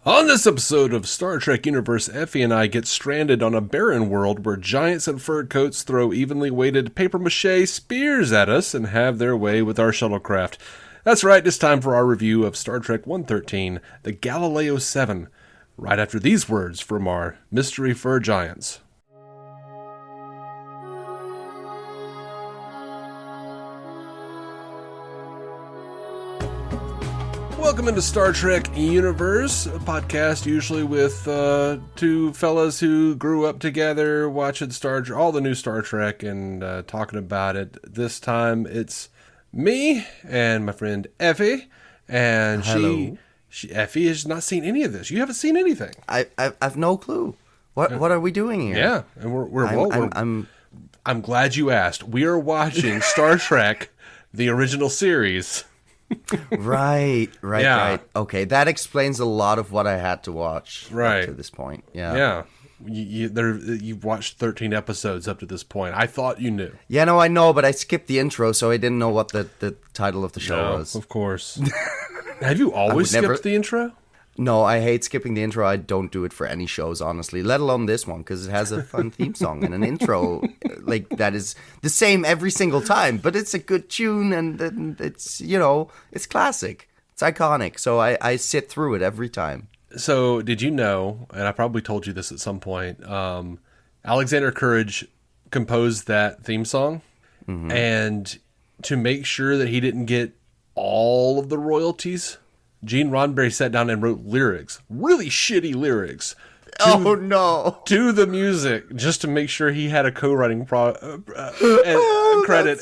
On this episode of Star Trek Universe, Effie and I get stranded on a barren world where giants in fur coats throw evenly weighted papier-mâché spears at us and have their way with our shuttlecraft. That's right, it's time for our review of Star Trek 113, the Galileo 7, right after these words from our mystery fur giants. Welcome into Star Trek Universe, a podcast usually with two fellas who grew up together watching all the new Star Trek and talking about it. This time it's me and my friend Effie, and Effie has not seen any of this. You haven't seen anything. I've no clue. What are we doing here? Yeah, and I'm glad you asked. We are watching Star Trek, the original series. Right. Okay, that explains a lot of what I had to watch up to this point. Yeah. You've watched 13 episodes up to this point. I thought you knew. Yeah, no, I know, but I skipped the intro, so I didn't know what the title of the show was. Of course. Have you always skipped the intro? No, I hate skipping the intro. I don't do it for any shows, honestly, let alone this one, because it has a fun theme song and an intro that is the same every single time, but it's a good tune and it's, it's classic. It's iconic, so I sit through it every time. So, did you know, and I probably told you this at some point, Alexander Courage composed that theme song, and to make sure that he didn't get all of the royalties, Gene Roddenberry sat down and wrote lyrics, really shitty lyrics. To the music, just to make sure he had a co-writing credit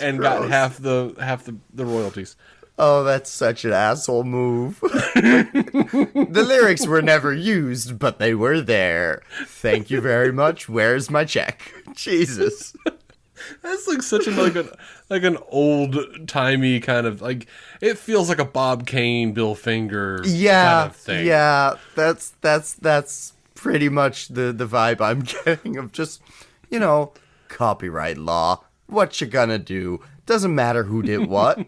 and got half the royalties. Oh, that's such an asshole move. The lyrics were never used, but they were there. Thank you very much. Where's my check? Jesus. That's like such an old timey kind of it feels like a Bob Kane, Bill Finger kind of thing. Yeah, that's pretty much the vibe I'm getting of just, copyright law. What you gonna do? Doesn't matter who did what.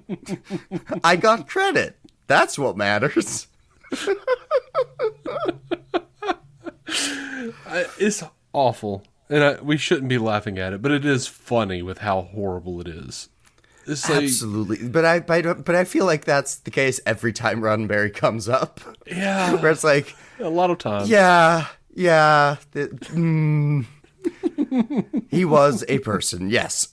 I got credit. That's what matters. It's awful. And we shouldn't be laughing at it, but it is funny with how horrible it is. It's absolutely, but I feel like that's the case every time Roddenberry comes up. Yeah, where it's like a lot of times. Yeah. He was a person. Yes.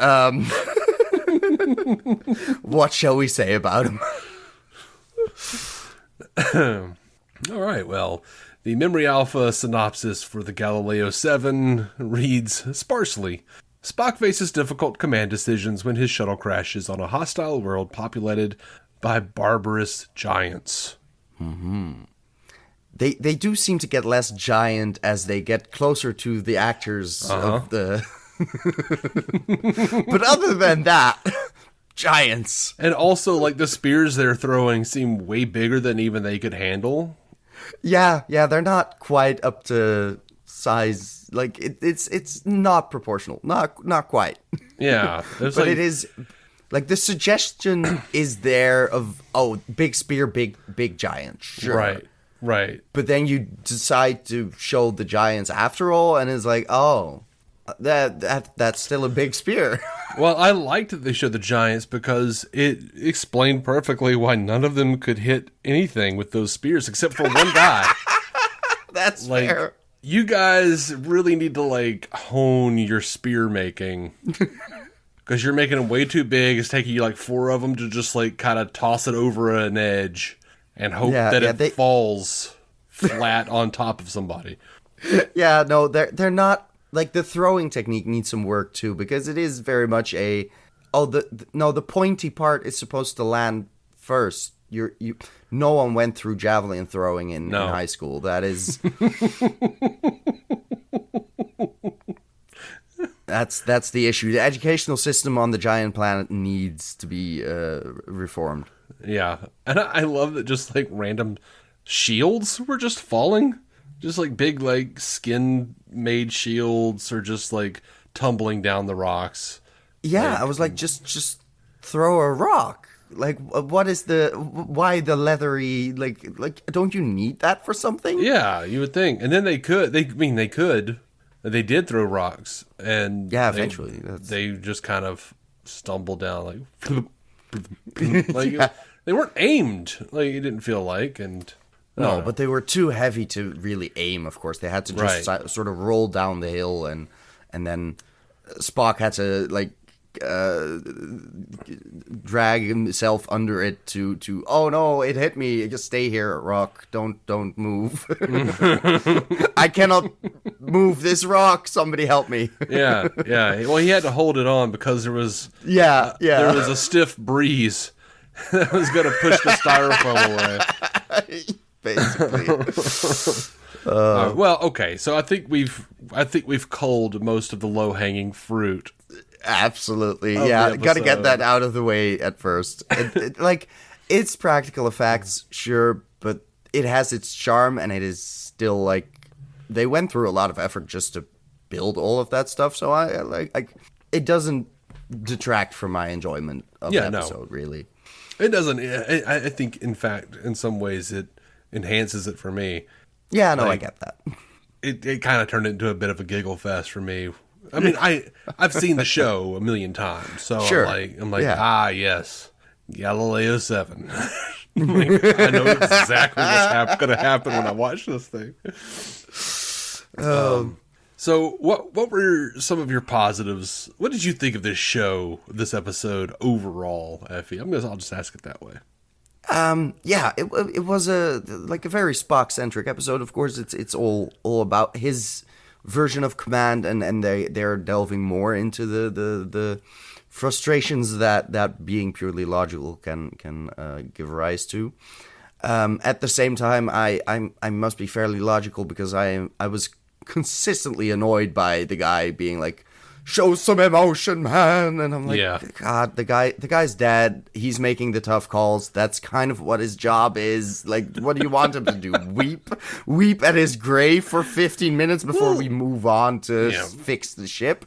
What shall we say about him? All right. Well. The Memory Alpha synopsis for the Galileo 7 reads sparsely. Spock faces difficult command decisions when his shuttle crashes on a hostile world populated by barbarous giants. Mm-hmm. They do seem to get less giant as they get closer to the actors of the... But other than that, giants. And also, the spears they're throwing seem way bigger than even they could handle. Yeah, they're not quite up to size. It's not proportional. Not quite. Yeah. But it is, the suggestion is there of, big spear, big giant. Sure. Right. But then you decide to show the giants after all, and it's that's still a big spear. Well, I liked that they showed the giants because it explained perfectly why none of them could hit anything with those spears except for one guy. That's fair. You guys really need to hone your spear making because you're making them way too big. It's taking you 4 of them to just kind of toss it over an edge and hope it falls flat on top of somebody. Yeah, no, they're not. The throwing technique needs some work too, because it is very much the pointy part is supposed to land first. No one went through javelin throwing in high school. That is that's the issue. The educational system on the giant planet needs to be reformed. Yeah, and I love that just random shields were just falling. Just big skin-made shields or just tumbling down the rocks. Yeah, I was just throw a rock. like what is why the leathery, like don't you need that for something? Yeah, you would think. And then they could, they did throw rocks, and Yeah, eventually. They just kind of stumbled down, like, they weren't aimed, like, it didn't feel like, and... No, but they were too heavy to really aim, of course. They had to just sort of roll down the hill, and then Spock had to, like, drag himself under it to oh no, it hit me, just stay here, rock, don't move. I cannot move this rock, somebody help me. yeah well, he had to hold it on because there was there was a stiff breeze that was going to push the styrofoam away. Basically. Well, okay, so I think we've culled most of the low-hanging fruit. Absolutely, yeah. Got to get that out of the way at first. Like, it's practical effects, sure, but it has its charm, and it is still, like, they went through a lot of effort just to build all of that stuff. So I like it doesn't detract from my enjoyment of the episode, really. It doesn't. I think, in fact, in some ways, it enhances it for me. Yeah, no, I get that. It kind of turned into a bit of a giggle fest for me. I mean, I've seen the show a million times, so sure. I'm like, yes, Galileo 7. I know exactly what's going to happen when I watch this thing. So what were some of your positives? What did you think of this show, this episode overall, Effie? I'll just ask it that way. It was a very Spock-centric episode. Of course, it's all about his version of command, and they're delving more into the frustrations that being purely logical can give rise to. At the same time, I must be fairly logical because I was consistently annoyed by the guy being like, show some emotion, man. And I'm like, God, the guy's dead. He's making the tough calls. That's kind of what his job is. Like, what do you want him to do? Weep at his grave for 15 minutes before we move on to fix the ship.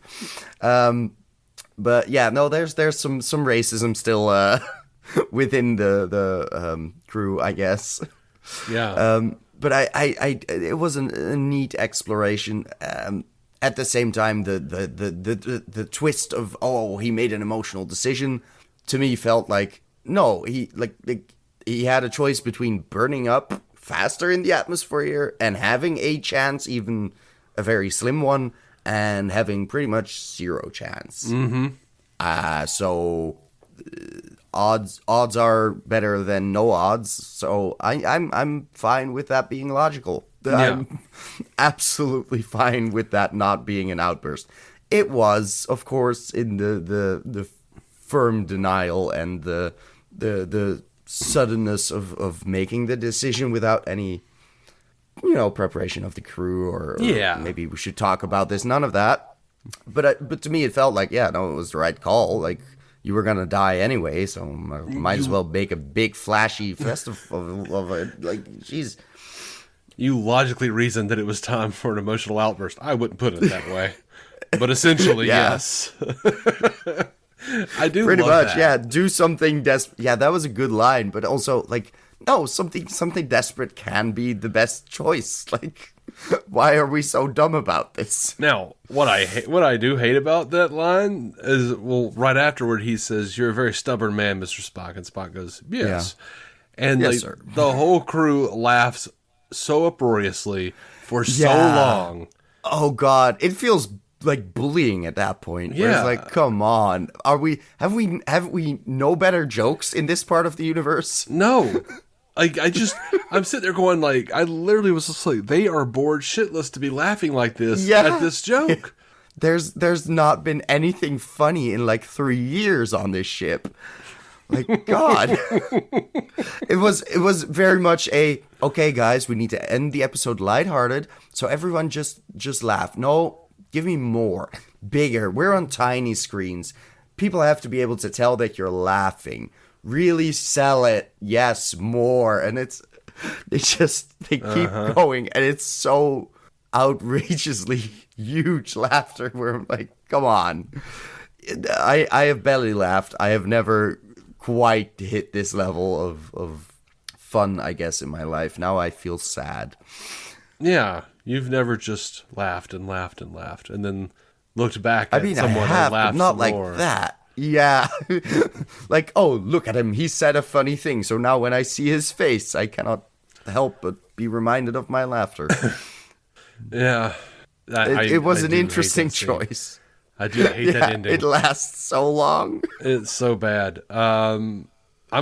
But yeah, no, there's some racism still within the crew, I guess. Yeah. But it was a neat exploration. At the same time, the twist of he made an emotional decision to me felt like no, he had a choice between burning up faster in the atmosphere and having a chance, even a very slim one, and having pretty much zero chance. Mm-hmm. So odds are better than no odds. So I'm fine with that being logical. I'm absolutely fine with that not being an outburst. It was, of course, in the firm denial and the suddenness of making the decision without any, preparation of the crew or maybe we should talk about this. None of that. But to me, it felt like, it was the right call. Like, you were gonna die anyway, so might as well make a big flashy festival of it. Like, jeez. You logically reasoned that it was time for an emotional outburst. I wouldn't put it that way, but essentially, yes. I do pretty love much. that. Yeah, do something desperate. Yeah, that was a good line, but also like, no, something desperate can be the best choice. Like, why are we so dumb about this? Now, what I do hate about that line is, well, right afterward he says, "You're a very stubborn man, Mr. Spock," and Spock goes, "Yes," and yes, sir. The whole crew laughs so uproariously for so long. Oh God, it feels like bullying at that point. Where it's like, come on, have we no better jokes in this part of the universe? No. Like, I'm sitting there going, like, I literally was just like, they are bored shitless to be laughing like this at this joke. There's not been anything funny in like 3 years on this ship. Like, God. It was very much okay, guys, we need to end the episode lighthearted, so everyone just laugh. No, give me more. Bigger. We're on tiny screens. People have to be able to tell that you're laughing. Really sell it. Yes, more. And they keep going, and it's so outrageously huge laughter where I'm like, come on. I have belly laughed. I have never quite hit this level of fun, I guess, in my life. Now I feel sad. Yeah, you've never just laughed and laughed and laughed, and then looked back at I someone have, and laughed but not some like more. that. Yeah. Like, oh, look at him. He said a funny thing. So now when I see his face, I cannot help but be reminded of my laughter. Yeah. It was an do hate interesting that scene. choice. I do hate that ending. It lasts so long. It's so bad. I'm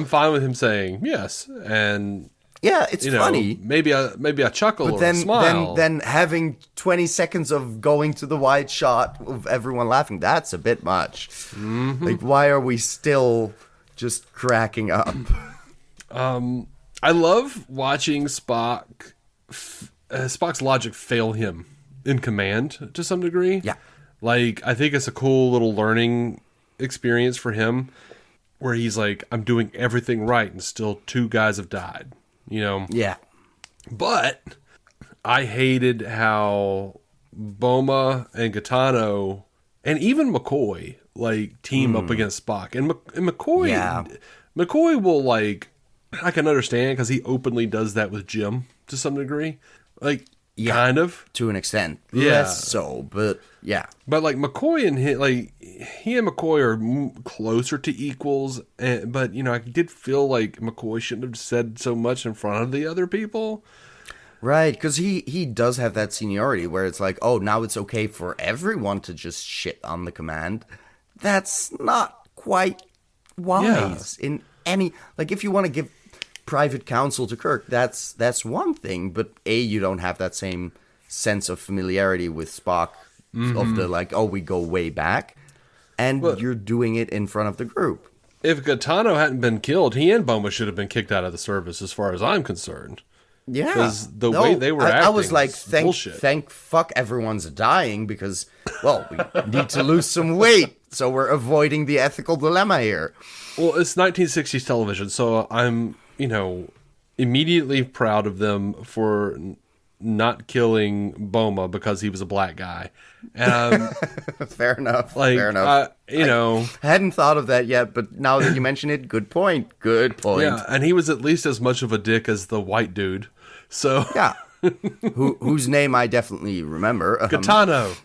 fine with him saying yes, and Yeah, it's funny. maybe a chuckle But or then, a smile. then having 20 seconds of going to the wide shot of everyone laughing, that's a bit much. Mm-hmm. Like, why are we still just cracking up? I love watching Spock's logic fail him in command to some degree. Yeah. Like, I think it's a cool little learning experience for him where he's like, I'm doing everything right and still 2 guys have died, Yeah. But I hated how Boma and Gaetano and even McCoy team up against Spock. And McCoy, Yeah. McCoy will I can understand because he openly does that with Jim to some degree. Kind of. To an extent. Yeah. Less so, but yeah. But McCoy and he and McCoy are closer to equals. But I did feel like McCoy shouldn't have said so much in front of the other people. Right, because he does have that seniority where it's like, oh, now it's okay for everyone to just shit on the command. That's not quite wise in any... if you want to give private counsel to Kirk, that's one thing, but you don't have that same sense of familiarity with Spock of the we go way back, and you're doing it in front of the group. If Gaetano hadn't been killed, he and Boma should have been kicked out of the service as far as I'm concerned. Yeah, because the way they were acting, I was like, bullshit. thank fuck everyone's dying because, we need to lose some weight, so we're avoiding the ethical dilemma here. Well, it's 1960s television, so I'm, immediately proud of them for not killing Boma because he was a black guy. And fair enough. fair enough. I hadn't thought of that yet, but now that you mention it, good point. Good point. Yeah, and he was at least as much of a dick as the white dude. So yeah, whose name I definitely remember. Gaetano.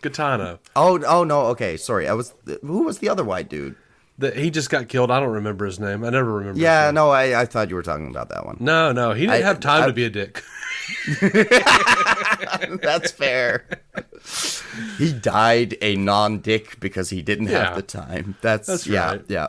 Oh no. Okay, sorry. Who was the other white dude? He just got killed. I don't remember his name. I never remember. Yeah, his name. no. I thought you were talking about that one. No. He didn't have time to be a dick. That's fair. He died a non-dick because he didn't have the time. That's right. Yeah.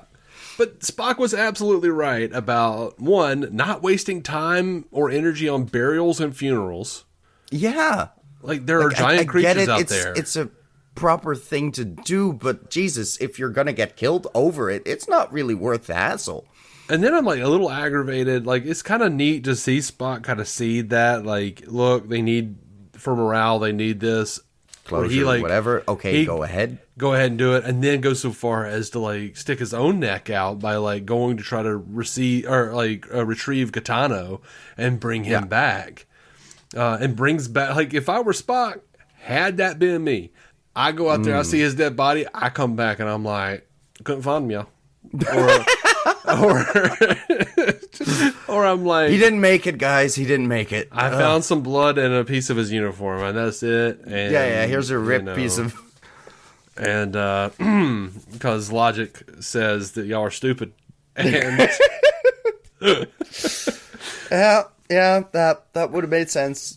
But Spock was absolutely right about, one, not wasting time or energy on burials and funerals. Yeah. There are giant creatures out there. It's a proper thing to do, but Jesus, if you're going to get killed over it, it's not really worth the hassle. And then I'm a little aggravated. It's kind of neat to see Spock kind of see that, look, they need, for morale, they need this. Closure, whatever. Okay, go ahead. Go ahead and do it. And then go so far as to, stick his own neck out by, going to try to retrieve Gaetano and bring him back. And brings back, if I were Spock, had that been me, I go out there, I see his dead body, I come back and I'm like, couldn't find him, y'all. Or I'm like, he didn't make it, guys. He didn't make it. I found some blood and a piece of his uniform, and that's it. And, here's a ripped piece of. And because logic says that y'all are stupid, and that would have made sense.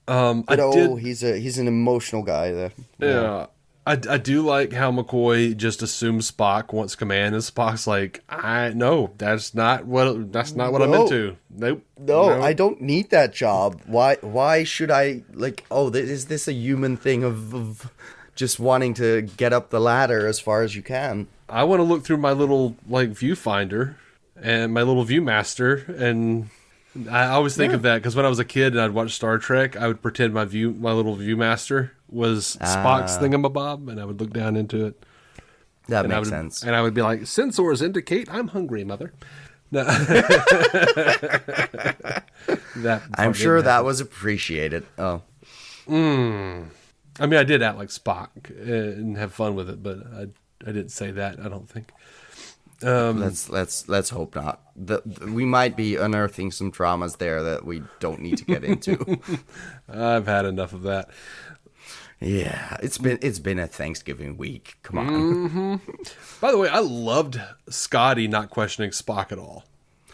But he's an emotional guy there. Yeah. I do like how McCoy just assumes Spock wants command, and Spock's like, that's not what I'm into. Nope. No, I don't need that job. Why should I is this a human thing of just wanting to get up the ladder as far as you can? I want to look through my little viewfinder and my little viewmaster, and I always think of that because when I was a kid and I'd watch Star Trek, I would pretend my little viewmaster was Spock's thingamabob, and I would look down into it. That makes sense. And I would be like, sensors indicate I'm hungry, mother. No. I'm sure that was appreciated. Oh. I mean, I did act like Spock and have fun with it, but I didn't say that, I don't think. Let's hope not. We might be unearthing some traumas there that we don't need to get into. I've had enough of that. Yeah, it's been a Thanksgiving week. Come on. Mm-hmm. By the way, I loved Scotty not questioning Spock at all.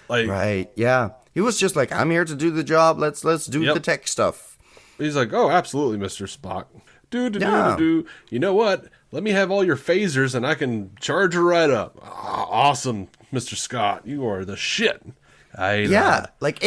Like, right? Yeah, he was just like, "I'm here to do the job. Let's do the tech stuff." He's like, "Oh, absolutely, Mr. Spock. Do. You know what? Let me have all your phasers and I can charge her right up." Awesome, Mr. Scott. You are the shit. Like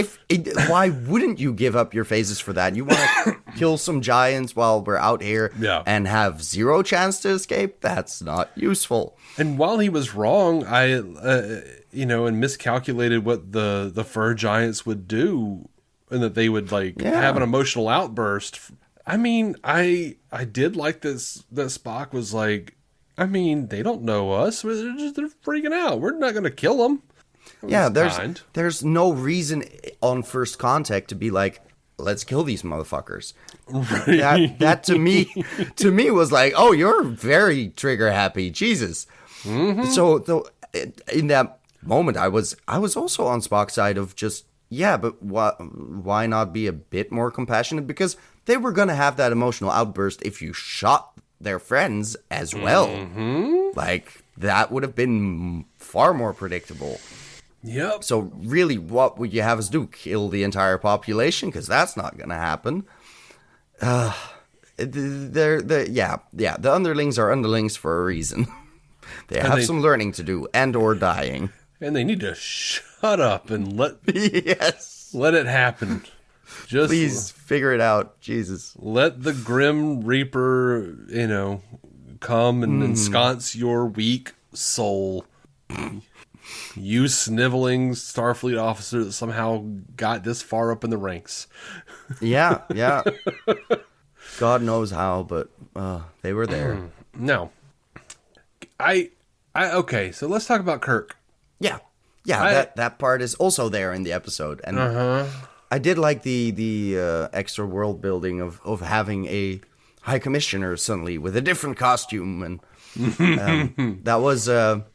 why wouldn't you give up your phases for that? You want to kill some giants while we're out here and have zero chance to escape? That's not useful. And while he was wrong, and miscalculated what the fur giants would do, and that they would have an emotional outburst. I mean, I did like this, that Spock was like, I mean, they don't know us. They're freaking out. We're not going to kill them. Yeah, there's no reason on first contact to be like, let's kill these motherfuckers. Right. That to me was like, oh, you're very trigger happy, Jesus. Mm-hmm. So in that moment, I was also on Spock's side of just, but why not be a bit more compassionate? Because they were gonna have that emotional outburst if you shot their friends as well. Mm-hmm. Like that would have been far more predictable. Yep. So really, what would you have us do? Kill the entire population? Because that's not going to happen. The underlings are underlings for a reason. They have some learning to do or dying. And they need to shut up and let yes, let it happen. Just please figure it out, Jesus. Let the Grim Reaper, come and ensconce your weak soul. You sniveling Starfleet officer that somehow got this far up in the ranks. Yeah. God knows how, but they were there. No. Okay, so let's talk about Kirk. Yeah, that part is also there in the episode. And I did like the extra world building of having a high commissioner suddenly with a different costume. And that was a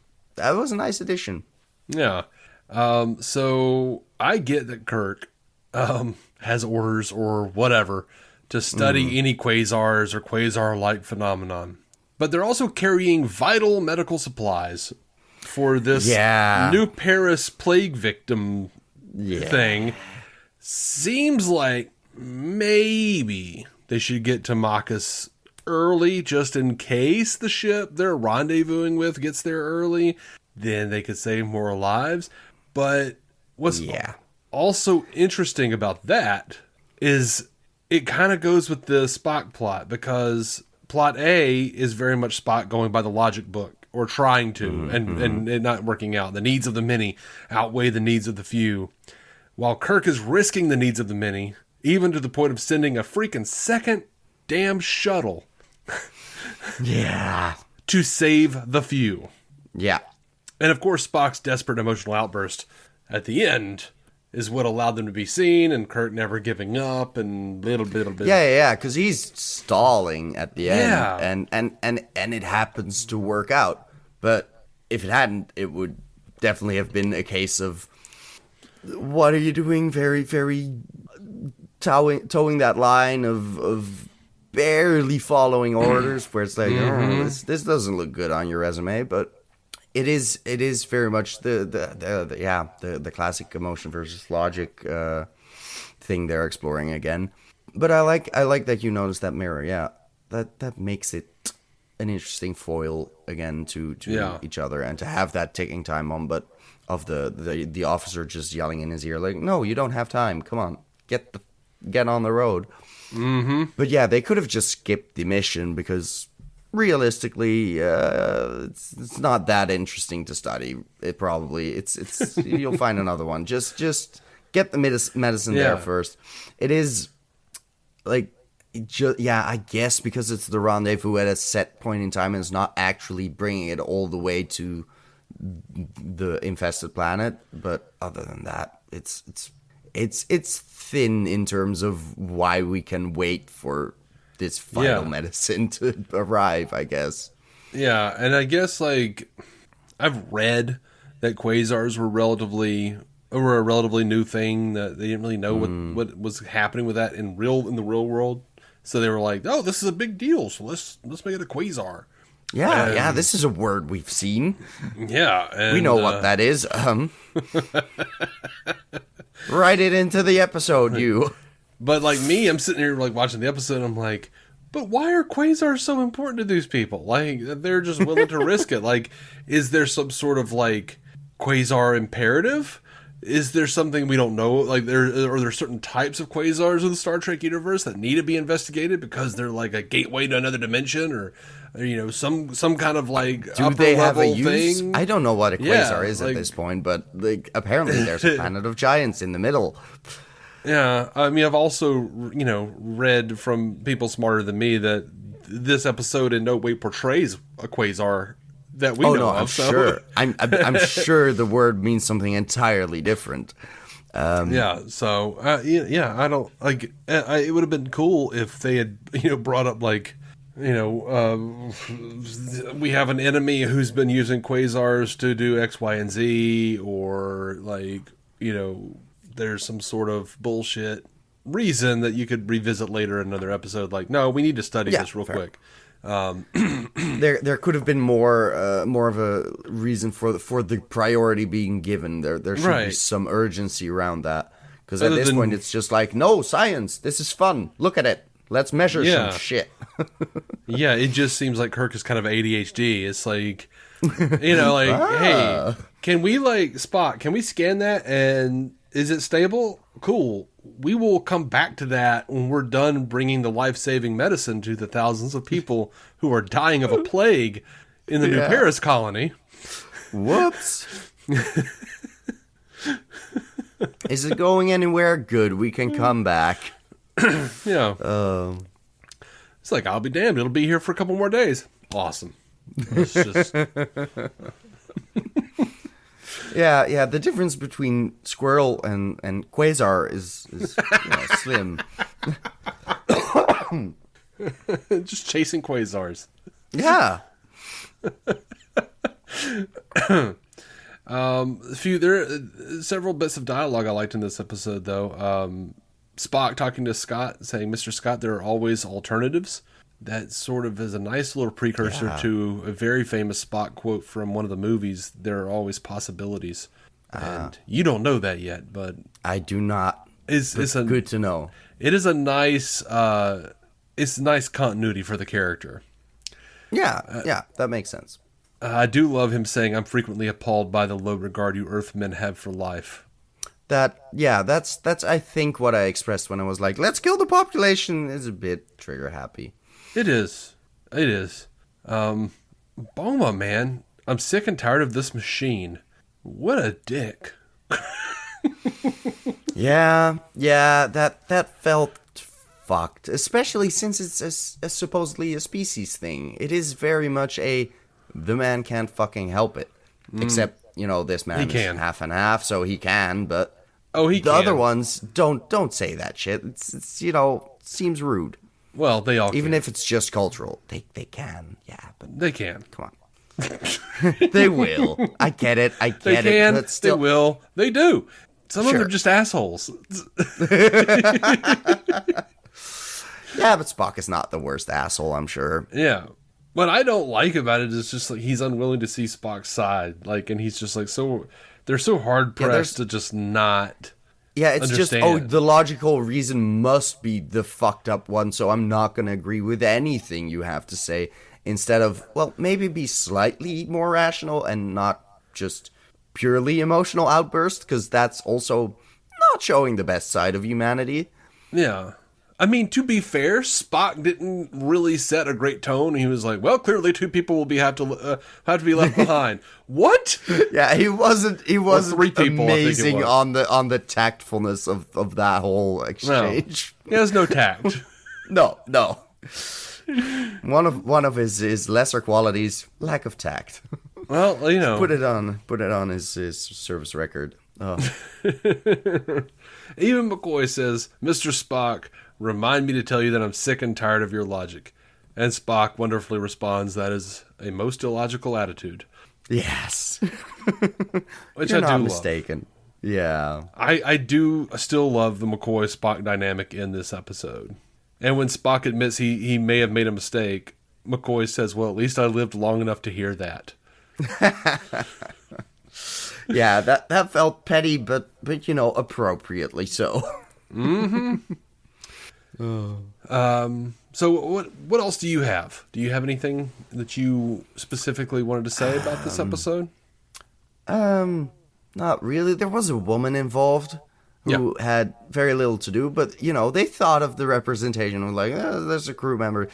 nice addition. Yeah. So I get that Kirk has orders or whatever to study any quasars or quasar-like phenomenon. But they're also carrying vital medical supplies for this New Paris plague victim thing. Seems like maybe they should get to Marcus early just in case the ship they're rendezvousing with gets there early. Then they could save more lives. But what's also interesting about that is it kind of goes with the Spock plot, because plot A is very much Spock going by the logic book, or trying to, and it not working out. The needs of the many outweigh the needs of the few. While Kirk is risking the needs of the many, even to the point of sending a freaking second damn shuttle. To save the few. Yeah. And of course, Spock's desperate emotional outburst at the end is what allowed them to be seen, and Kirk never giving up, and little bit. Yeah, because he's stalling at the end, and it happens to work out. But if it hadn't, it would definitely have been a case of, what are you doing? Very, very towing that line of barely following orders, where it's like, this doesn't look good on your resume, but. It is very much the classic emotion versus logic thing they're exploring again. But I like that you noticed that mirror. Yeah, that makes it an interesting foil again to each other, and to have that ticking time on, but of the officer just yelling in his ear like, no, you don't have time. Come on, get on the road. Mm-hmm. But yeah, they could have just skipped the mission, because realistically, it's not that interesting to study. It's you'll find another one. Just get the medicine there first. It is like, I guess because it's the rendezvous at a set point in time, and it's not actually bringing it all the way to the infested planet. But other than that, it's thin in terms of why we can wait for this final medicine to arrive, I guess. Yeah, and I guess, like, I've read that quasars were a relatively new thing, that they didn't really know what was happening with that in the real world. So they were like, "Oh, this is a big deal. So let's make it a quasar." Yeah, this is a word we've seen. Yeah, and, we know what that is. Write it into the episode, you. But like me, I'm sitting here like watching the episode, and I'm like, but why are quasars so important to these people? Like, they're just willing to risk it. Like, is there some sort of like quasar imperative? Is there something we don't know? Like, are there certain types of quasars in the Star Trek universe that need to be investigated because they're like a gateway to another dimension, or some kind of like do upper they have level a use? thing? I don't know what a quasar is at this point, but like apparently there's a planet of giants in the middle. Yeah, I mean, I've also read from people smarter than me that this episode in no way portrays a quasar that we know of. I'm sure. I'm sure the word means something entirely different. Yeah. So I don't like. It would have been cool if they had brought up like we have an enemy who's been using quasars to do X, Y, and Z, or like there's some sort of bullshit reason that you could revisit later in another episode. Like, no, we need to study this real quick. There could have been more of a reason for the priority being given. There should be some urgency around that, because at this point it's just like, no, science, this is fun, look at it, let's measure some shit. Yeah, it just seems like Kirk is kind of ADHD. It's like, hey, can we like Spock, can we scan that and is it stable? Cool. We will come back to that when we're done bringing the life-saving medicine to the thousands of people who are dying of a plague in the New Paris colony. Whoops. Is it going anywhere? Good. We can come back. Yeah. It's like, I'll be damned. It'll be here for a couple more days. Awesome. It's just... Yeah. The difference between squirrel and quasar is slim. Just chasing quasars. Yeah. There are several bits of dialogue I liked in this episode, though. Spock talking to Scott, saying, "Mr. Scott, there are always alternatives." That sort of is a nice little precursor to a very famous Spock quote from one of the movies, "There are always possibilities." And you don't know that yet, but... I do not. It's good to know. It is a nice... it's nice continuity for the character. Yeah, that makes sense. I do love him saying, "I'm frequently appalled by the low regard you Earthmen have for life." That's I think what I expressed when I was like, let's kill the population, is a bit trigger happy. It is. Boma, man, I'm sick and tired of this machine. What a dick. Yeah, that felt fucked, especially since it's supposedly a species thing. It is very much the man can't fucking help it. Except, this man is half and half, so he can, but the other ones don't say that shit. It's seems rude. Well, they all even can. If it's just cultural, they can, but they can. Come on. They will. I get it. They can. But still... They will. They do. Some of them are just assholes. Yeah, but Spock is not the worst asshole, I'm sure. Yeah. What I don't like about it is just like he's unwilling to see Spock's side. Like, and he's just like they're so hard pressed to just not. Yeah, it's understand. just the logical reason must be the fucked up one, so I'm not going to agree with anything you have to say. Instead of, well, maybe be slightly more rational and not just purely emotional outburst, because that's also not showing the best side of humanity. Yeah. I mean, to be fair, Spock didn't really set a great tone. He was like, well, clearly two people will have to be left behind. What? Yeah, he wasn't three people, amazing on the tactfulness of that whole exchange. No. He has no tact. No. One of his lesser qualities, lack of tact. Well, put it on his service record. Oh. Even McCoy says, "Mr. Spock, remind me to tell you that I'm sick and tired of your logic." And Spock wonderfully responds, "That is a most illogical attitude." Yes. Which You're I do not love. mistaken. Yeah. I do still love the McCoy-Spock dynamic in this episode. And when Spock admits he may have made a mistake, McCoy says, well, at least I lived long enough to hear that. Yeah, that felt petty, but appropriately so. So what else do you have? Do you have anything that you specifically wanted to say about this episode? Not really. There was a woman involved who had very little to do, but they thought of the representation of like, there's a crew member.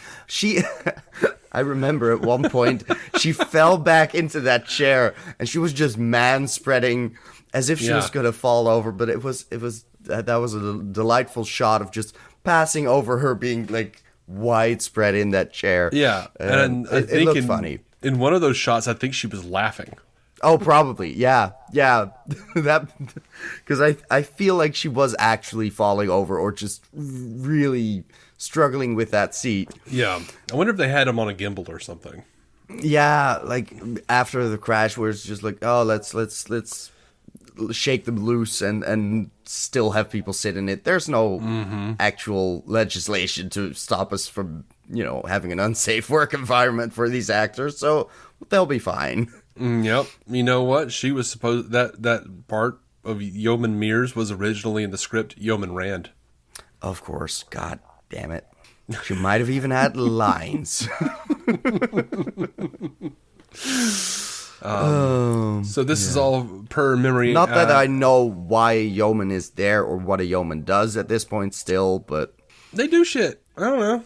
I remember at one point she fell back into that chair and she was just man-spreading as if she was going to fall over, but that was a delightful shot of just passing over her being like widespread in that chair. Yeah, and I think it looked funny. In one of those shots, I think she was laughing. Oh, probably. Yeah. That because I feel like she was actually falling over or just really struggling with that seat. Yeah, I wonder if they had him on a gimbal or something. Yeah, like after the crash, where it's just like, oh, let's shake them loose and still have people sit in it. There's no actual legislation to stop us from having an unsafe work environment for these actors, so they'll be fine. Yep. You know what? She was supposed that part of Yeoman Mears was originally in the script Yeoman Rand. Of course. God damn it. She might have even had lines. So this is all per memory. Not that I know why a yeoman is there or what a yeoman does at this point still, but they do shit. I don't know.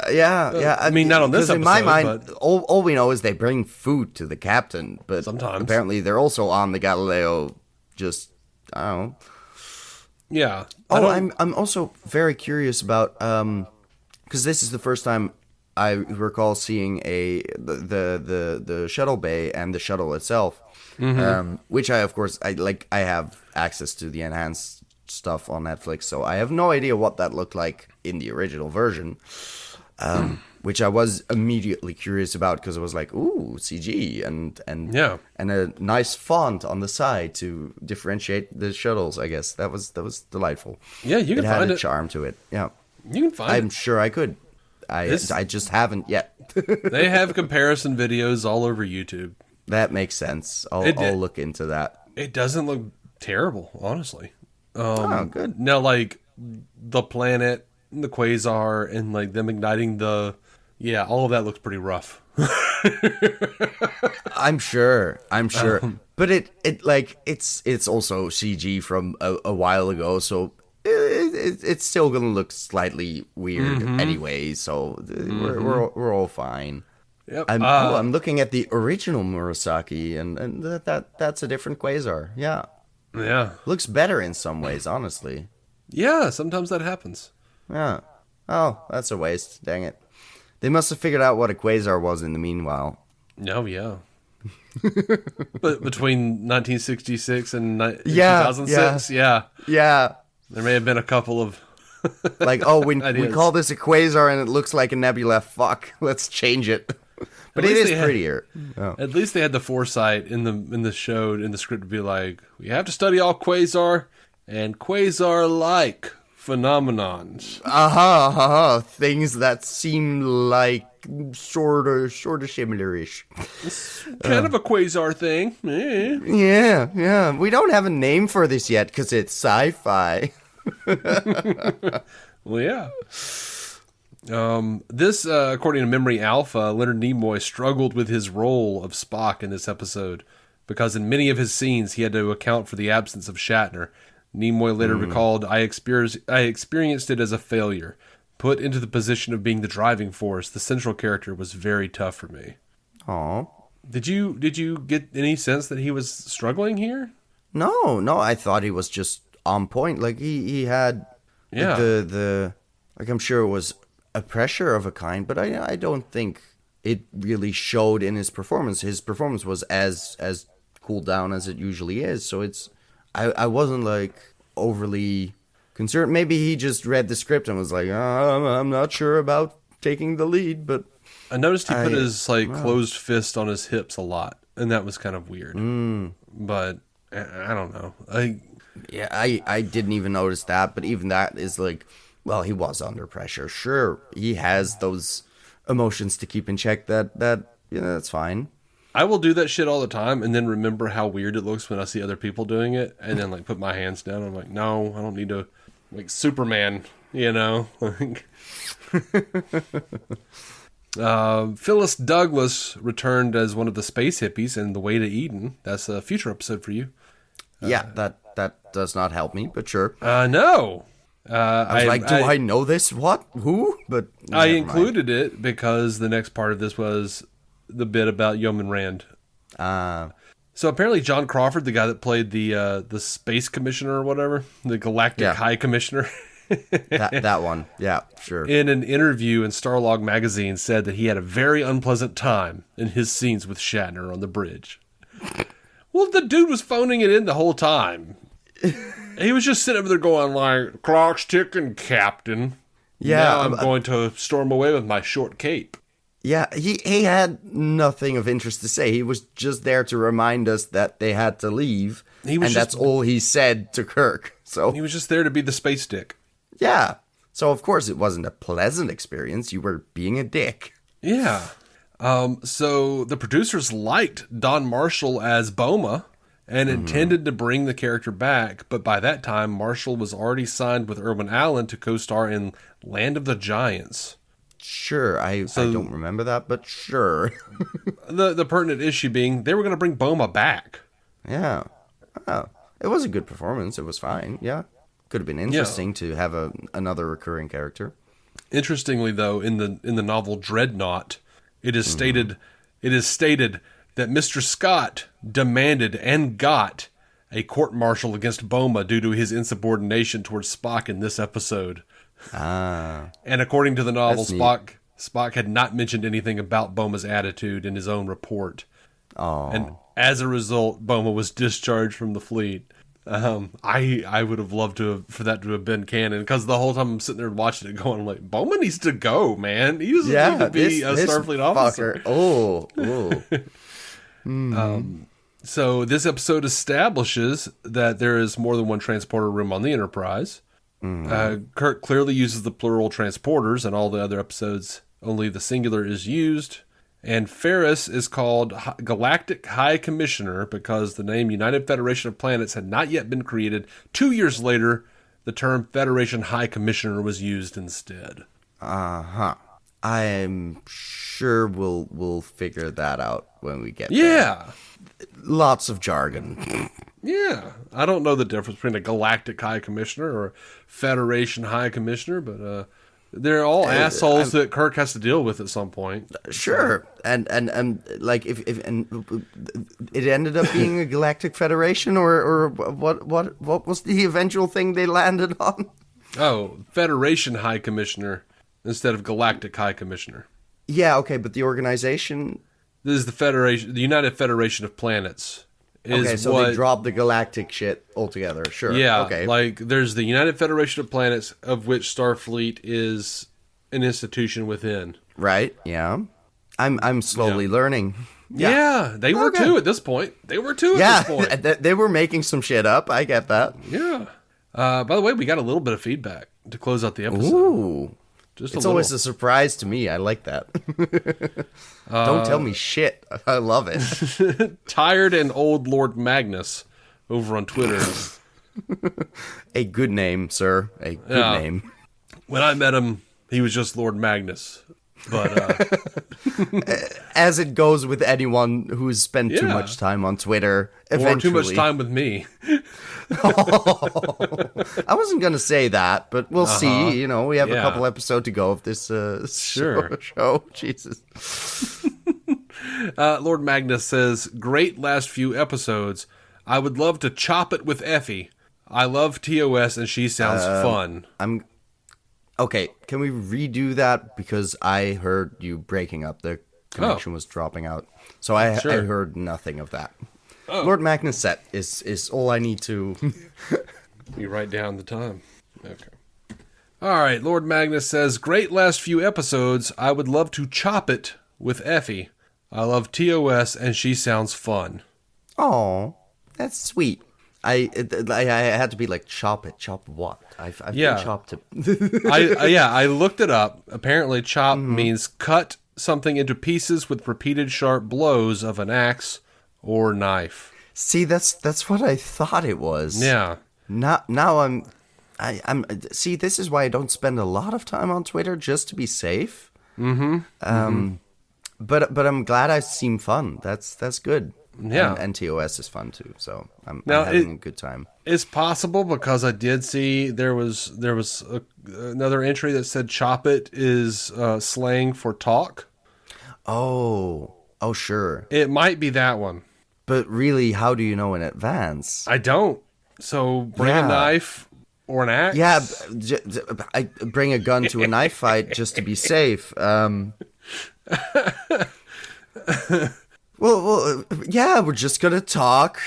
Yeah. I mean, not on this episode. In my mind, but all we know is they bring food to the captain, but sometimes apparently they're also on the Galileo. Just I don't know. Yeah. I'm also very curious about because this is the first time I recall seeing the shuttle bay and the shuttle itself, which I have access to the enhanced stuff on Netflix, so I have no idea what that looked like in the original version. Which I was immediately curious about because I was like, ooh, CG and a nice font on the side to differentiate the shuttles. I guess that was delightful. Yeah, you can find it. It had a charm to it. Yeah, you can find it. I'm sure I could. I just haven't yet. They have comparison videos all over YouTube. That makes sense. I'll look into that. It doesn't look terrible, honestly. Oh, good. Now, like the planet, the quasar, and like them igniting all of that looks pretty rough. I'm sure. But it's also CG from a while ago, so it's still gonna look slightly weird anyway. So we're all fine. Yep. I'm looking at the original Murasaki, and that's a different quasar. Yeah. Looks better in some ways, honestly. Yeah, sometimes that happens. Yeah. Oh, that's a waste. Dang it. They must have figured out what a quasar was in the meanwhile. Oh, yeah. But between 1966 and 2006, yeah. There may have been a couple of like, oh, we call this a quasar and it looks like a nebula. Fuck, let's change it. But it is prettier. At least they had the foresight in the show, in the script, to be like, we have to study all quasar and quasar-like phenomenons. Things that seem like sort of similar-ish. It's kind of a quasar thing. Yeah. We don't have a name for this yet because it's sci-fi. Well, yeah. This, according to Memory Alpha, Leonard Nimoy struggled with his role of Spock in this episode because in many of his scenes he had to account for the absence of Shatner. Nimoy later recalled, I experienced it as a failure. Put into the position of being the driving force, the central character was very tough for me. Aw. Did you get any sense that he was struggling here? No, I thought he was just on point. Like he had the like, I'm sure it was a pressure of a kind, but I don't think it really showed in his performance. His performance was as cooled down as it usually is. So I wasn't like overly concerned. Maybe he just read the script and was like, I'm not sure about taking the lead, but I noticed he put his closed fist on his hips a lot. and that was kind of weird. But I don't know. I didn't even notice that, but even that is like, well, he was under pressure. Sure, he has those emotions to keep in check. That's fine. I will do that shit all the time, and then remember how weird it looks when I see other people doing it, and then like put my hands down. I'm like, no, I don't need to, like Superman, Phyllis Douglas returned as one of the space hippies in The Way to Eden. That's a future episode for you. That does not help me, but sure. No. I was like, do I know this? What? Who? But I included it because the next part of this was the bit about Yeoman Rand. So apparently John Crawford, the guy that played the space commissioner or whatever, the galactic high commissioner. that one. Yeah, sure. In an interview in Starlog magazine said that he had a very unpleasant time in his scenes with Shatner on the bridge. Well, the dude was phoning it in the whole time. He was just sitting over there going like, clock's ticking, Captain. Yeah. Now I'm going to storm away with my short cape. Yeah, he had nothing of interest to say. He was just there to remind us that they had to leave. That's all he said to Kirk. So he was just there to be the space dick. Yeah. So of course it wasn't a pleasant experience. You were being a dick. Yeah. So the producers liked Don Marshall as Boma and intended to bring the character back, but by that time Marshall was already signed with Irwin Allen to co-star in Land of the Giants. Sure, I don't remember that, but sure. the pertinent issue being they were going to bring Boma back. Yeah. Oh, it was a good performance. It was fine. Yeah. Could have been interesting to have another recurring character. Interestingly, though, in the novel Dreadnought, it is stated that Mr. Scott demanded and got a court-martial against Boma due to his insubordination towards Spock in this episode. And according to the novel, Spock had not mentioned anything about Boma's attitude in his own report. Oh. And as a result, Boma was discharged from the fleet. I would have loved for that to have been canon, because the whole time I'm sitting there watching it going, I'm like, Boma needs to go, man. He doesn't need to be a Starfleet officer. Oh. So this episode establishes that there is more than one transporter room on the Enterprise. Kirk clearly uses the plural transporters, and all the other episodes only the singular is used. And Ferris is called Galactic High Commissioner because the name United Federation of Planets had not yet been created. 2 years later, the term Federation High Commissioner was used instead. I'm sure we'll figure that out when we get there. Yeah. Lots of jargon. Yeah. I don't know the difference between a Galactic High Commissioner or a Federation High Commissioner, but they're all assholes that Kirk has to deal with at some point. Sure. And like if it ended up being a Galactic Federation or what was the eventual thing they landed on? Oh, Federation High Commissioner instead of Galactic High Commissioner. Yeah, okay, but the organization... This is the United Federation of Planets. Okay, so they dropped the galactic shit altogether. Sure. Yeah, okay. Like there's the United Federation of Planets, of which Starfleet is an institution within. Right. Yeah. I'm slowly learning. Yeah, they were too at this point. They were too at this point. They were making some shit up. I get that. Yeah. By the way, we got a little bit of feedback to close out the episode. Ooh. It's always a surprise to me. I like that. Don't tell me shit. I love it. Tired and Old Lord Magnus over on Twitter. A good name, sir. A good name. When I met him, he was just Lord Magnus. But as it goes with anyone who's spent too much time on Twitter, eventually. Or too much time with me. I wasn't going to say that, but we'll see. You know, we have a couple episodes to go of this show. Jesus. Lord Magnus says, great last few episodes. I would love to chop it with Effie. I love TOS and she sounds fun. Okay, can we redo that? Because I heard you breaking up. The connection was dropping out. So I heard nothing of that. Oh. Lord Magnus set is all I need to... You write down the time. Okay. All right, Lord Magnus says, great last few episodes. I would love to chop it with Effie. I love TOS, and she sounds fun. Oh, that's sweet. I had to be like, chop it. Chop what? I've been chopped. I looked it up. Apparently, chop means cut something into pieces with repeated sharp blows of an axe or knife. See, that's what I thought it was. Yeah. Now I'm see, this is why I don't spend a lot of time on Twitter, just to be safe. But I'm glad I seem fun. That's good. Yeah. And TOS is fun too. So I'm having a good time. It's possible because I did see there was another entry that said chop it is slang for talk. Oh, sure. It might be that one. But really, how do you know in advance? I don't. So bring a knife or an axe. Yeah, I bring a gun to a knife fight just to be safe. Well, yeah, we're just gonna talk.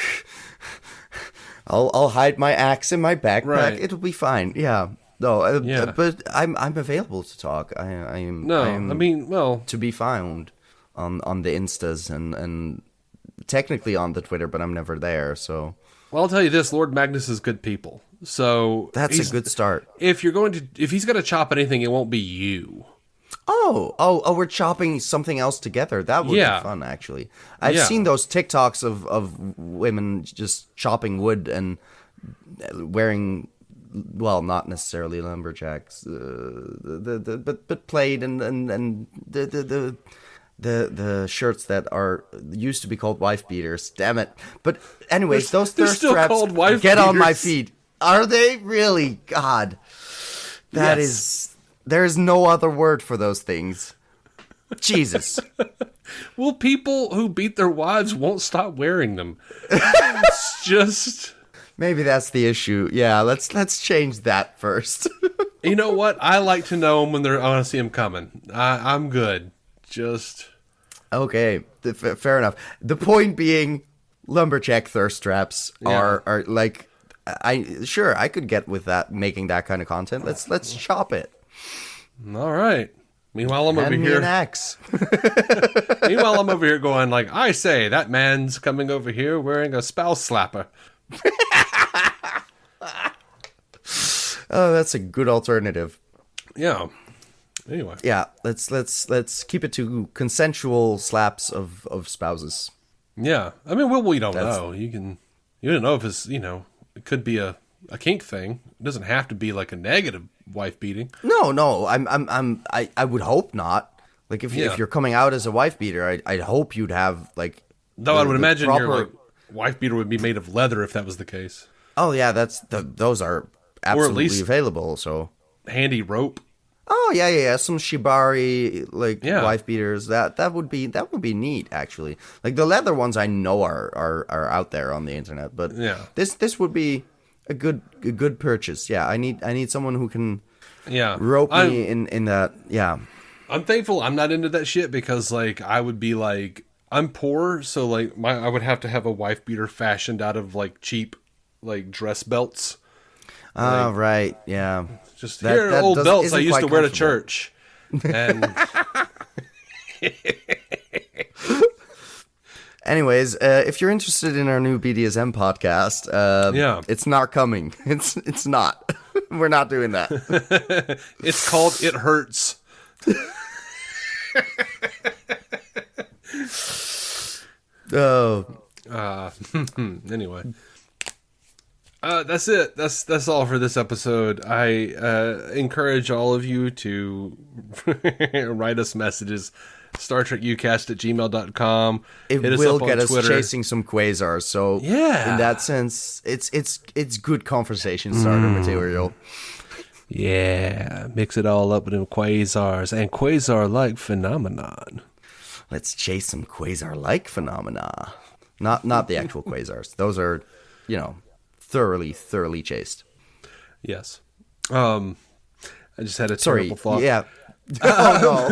I'll hide my axe in my backpack. Right. It'll be fine. Yeah. No. But I'm available to talk. I am. To be found on the Instas and technically on the Twitter, but I'm never there. So. Well, I'll tell you this: Lord Magnus is good people. So that's a good start. If he's going to chop anything, it won't be you. Oh, we're chopping something else together. That would be fun, actually. I've seen those TikToks of women just chopping wood and wearing, well, not necessarily lumberjacks, but plaid and the shirts that are used to be called wife beaters. Damn it! But anyways, those thirst traps get on my feet. Are they really? God, that is. There is no other word for those things. Jesus. Well, people who beat their wives won't stop wearing them. It's just... Maybe that's the issue. Yeah, let's change that first. You know what? I like to know them when I want to see them coming. I'm good. Just... Okay, fair enough. The point being, lumberjack thirst traps are like... I could get with that, making that kind of content. Let's chop it. All right. Meanwhile, I'm over here. An axe. Meanwhile, I'm over here going like, I say, that man's coming over here wearing a spouse slapper. Oh, that's a good alternative. Yeah. Anyway. Yeah. Let's keep it to consensual slaps of spouses. Yeah. I mean, we don't know. You don't know if it's it could be a kink thing. It doesn't have to be like a negative wife beating. No. I would hope not. Like if you're coming out as a wife beater, I'd hope you'd have like. Though I would imagine your wife beater would be made of leather if that was the case. Oh yeah, those are absolutely available. So handy rope. Oh yeah. Some shibari wife beaters. That would be neat actually. Like the leather ones I know are out there on the internet, but this would be a good purchase. Yeah, I need someone who can rope me in that. Yeah. I'm thankful I'm not into that shit because like I would be like I'm poor, so like I would have to have a wife beater fashioned out of like cheap like dress belts. Right, yeah. Just here are old belts I used to wear to church. And anyways, if you're interested in our new BDSM podcast, it's not coming. It's not. We're not doing that. It's called It Hurts. Anyway. That's it. That's all for this episode. I encourage all of you to write us messages. StarTrekUcast@gmail.com. It will get us chasing some quasars. So in that sense, it's good conversation starter material. Yeah, mix it all up with them quasars and quasar-like phenomenon. Let's chase some quasar-like phenomena. Not the actual quasars. Those are, thoroughly chased. Yes. I just had a terrible thought. Yeah. Oh no.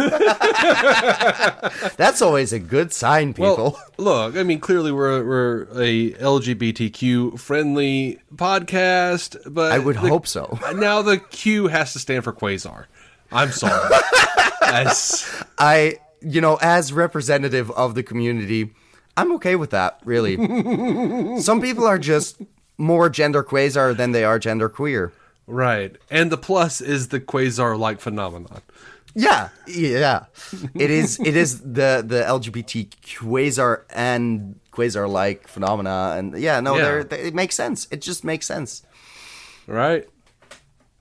That's always a good sign, people. Well, look, I mean, clearly we're a LGBTQ friendly podcast, but I would hope so. Now the Q has to stand for quasar. I'm sorry. as representative of the community, I'm okay with that, really. Some people are just more gender quasar than they are gender queer. Right. And the plus is the quasar-like phenomenon. Yeah. It is the LGBT quasar and quasar-like phenomena. And it makes sense. It just makes sense. Right.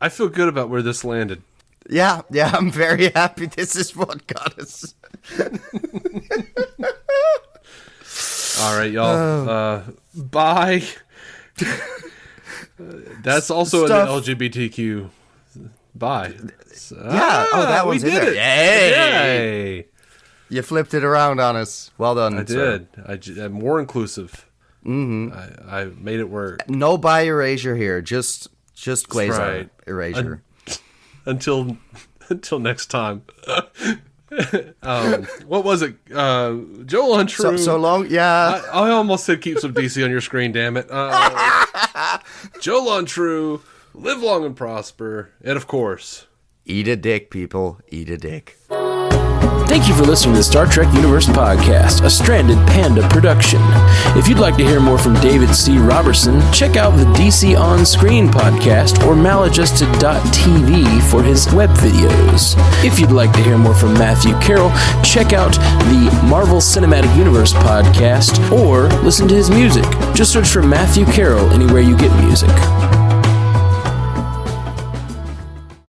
I feel good about where this landed. Yeah, I'm very happy this is what got us. All right, y'all. Bye. That's also an LGBTQ. Bye. That one's in there. Yay! You flipped it around on us. Well done. I did. I'm more inclusive. Mm-hmm. I made it work. No bi erasure here. Just quasar erasure. Until next time. What was it? Joel Untrue. So long, yeah. I almost said keep some DC on your screen, damn it. Joel Untrue, live long and prosper, and of course, eat a dick, people. Eat a dick. Thank you for listening to the Star Trek Universe Podcast, a Stranded Panda production. If you'd like to hear more from David C. Roberson, check out the DC On Screen podcast or maladjusted.tv for his web videos. If you'd like to hear more from Matthew Carroll, check out the Marvel Cinematic Universe podcast or listen to his music. Just search for Matthew Carroll anywhere you get music.